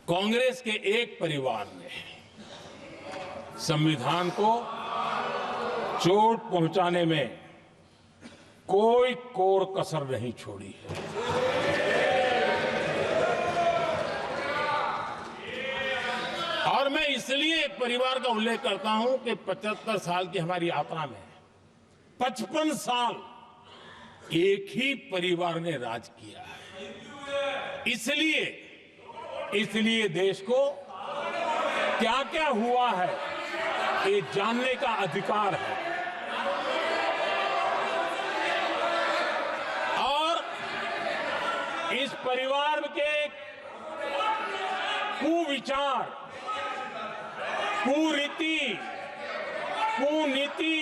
कांग्रेस के एक परिवार ने संविधान को चोट पहुंचाने में कोई कोर कसर नहीं छोड़ी है। और मैं इसलिए एक परिवार का उल्लेख करता हूं कि 75 साल की हमारी यात्रा में 55 साल एक ही परिवार ने राज किया है। इसलिए देश को क्या क्या हुआ है ये जानने का अधिकार है। और इस परिवार के कुविचार, कुरीति, कुनीति,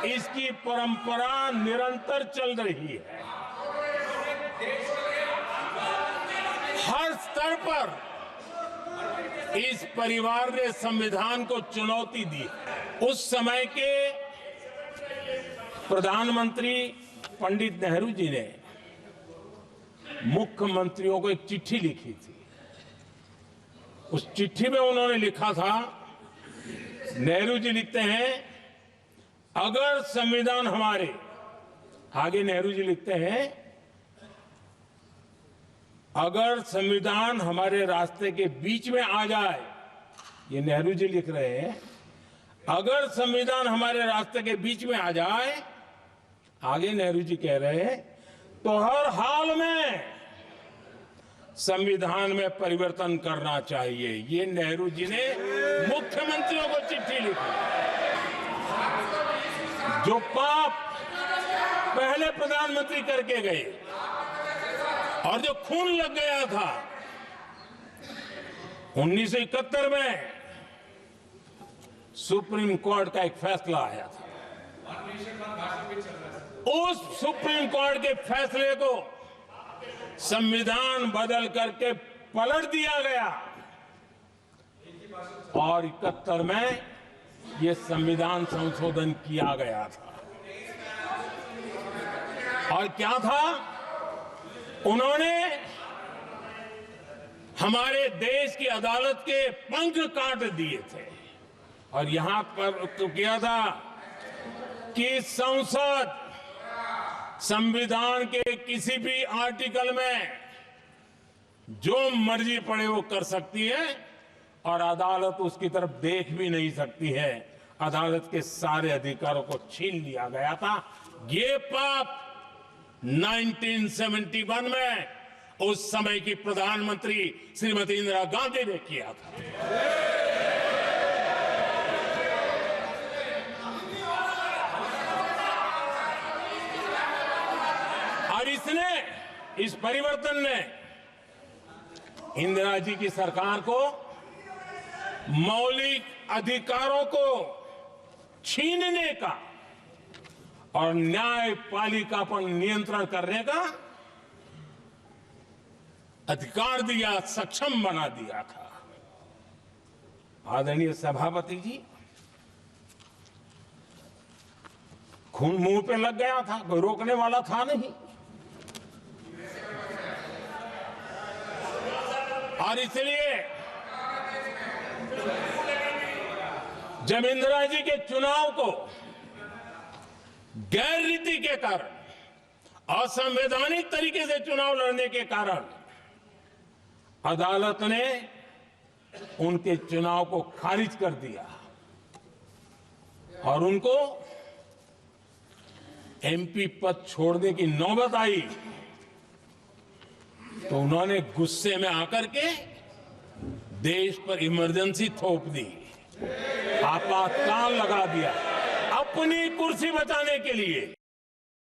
इसकी परंपरा निरंतर चल रही है। हर स्तर पर इस परिवार ने संविधान को चुनौती दी। उस समय के प्रधानमंत्री पंडित नेहरू जी ने मुख्यमंत्रियों को एक चिट्ठी लिखी थी। उस चिट्ठी में उन्होंने लिखा था, नेहरू जी लिखते हैं, अगर संविधान हमारे, आगे नेहरू जी लिखते हैं, अगर संविधान हमारे रास्ते के बीच में आ जाए, ये नेहरू जी लिख रहे हैं, अगर संविधान हमारे रास्ते के बीच में आ जाए, आगे नेहरू जी कह रहे हैं, तो हर हाल में संविधान में परिवर्तन करना चाहिए। ये नेहरू जी ने मुख्यमंत्रियों को चिट्ठी लिखी। जो पाप पहले प्रधानमंत्री करके गए और जो खून लग गया था 1971 में, सुप्रीम कोर्ट का एक फैसला आया था। उस सुप्रीम कोर्ट के फैसले को संविधान बदल करके पलट दिया गया और 71 में यह संविधान संशोधन किया गया था। और क्या था, उन्होंने हमारे देश की अदालत के पंख काट दिए थे और यहां पर तो किया था कि संसद संविधान के किसी भी आर्टिकल में जो मर्जी पड़े वो कर सकती है और अदालत उसकी तरफ देख भी नहीं सकती है। अदालत के सारे अधिकारों को छीन लिया गया था। ये पाप 1971 में उस समय की प्रधानमंत्री श्रीमती इंदिरा गांधी ने किया था। और इस परिवर्तन ने इंदिरा जी की सरकार को मौलिक अधिकारों को छीनने का और न्यायपालिका पर नियंत्रण करने का अधिकार दिया, सक्षम बना दिया था। आदरणीय सभापति जी, खून मुंह पे लग गया था, कोई रोकने वाला था नहीं। और इसलिए जब इंदिरा जी के चुनाव को गैर रीति के कारण, असंवैधानिक तरीके से चुनाव लड़ने के कारण अदालत ने उनके चुनाव को खारिज कर दिया और उनको एमपी पद छोड़ने की नौबत आई, तो उन्होंने गुस्से में आकर के देश पर इमरजेंसी थोप दी, आपातकाल लगा दिया अपनी कुर्सी बचाने के लिए।